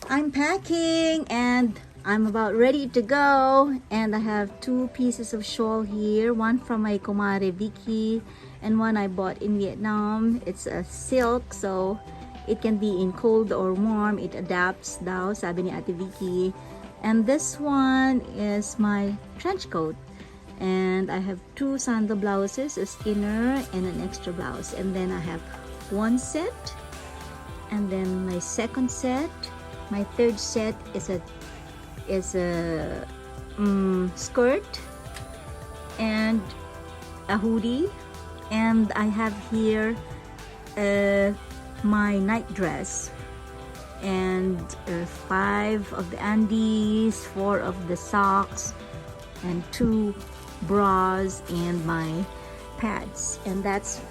I'm packing and I'm about ready to go, and I have two pieces of shawl here, one from my kumare Vicky and one I bought in Vietnam. It's a silk, so it can be in cold or warm. It adapts daw, sabi ni Ate Vicky. And this one is my trench coat, and I have two sandal blouses, a inner and an extra blouse, and then I have one set, and then my second set. My third set is a skirt and a hoodie, and I have here my night dress, and 5 of the undies, 4 of the socks, and 2 bras and my pads. And that's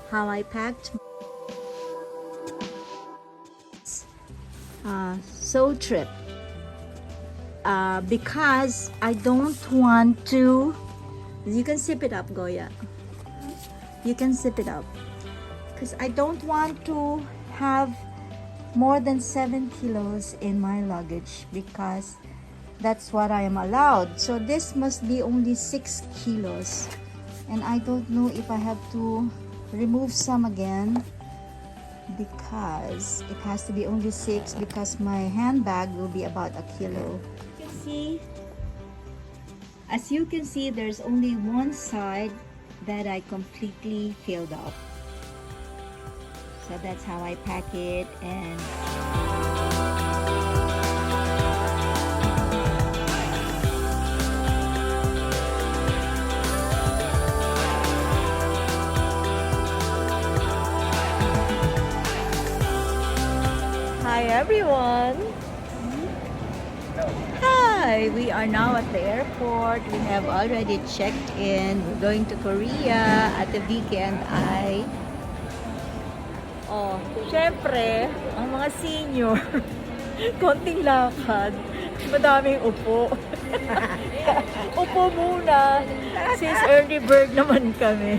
how I packed. Seoul trip, because I don't want to. You can sip it up, Goya. You can sip it up, because I don't want to have more than 7 kilos in my luggage, because that's what I am allowed. So this must be only 6 kilos, and I don't know if I have to remove some again, because it has to be only 6, because my handbag will be about a kilo. As you can see, there's only one side that I completely filled up. So that's how I pack it. And hi everyone. Hi, we are now at the airport. We have already checked in. We're going to Korea at the weekend. Syempre, ang mga senior, konting lakad, madaming upo. Upo muna, since early bird naman kami.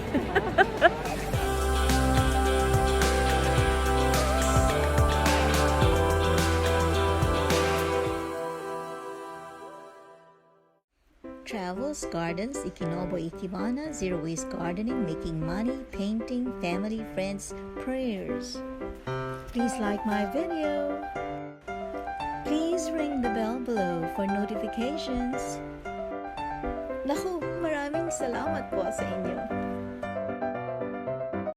Travels, gardens, Ikinobo Ikebana, zero waste gardening, making money, painting, family, friends, prayers. Please like my video. Please ring the bell below for notifications. Naku, maraming salamat po sa inyo.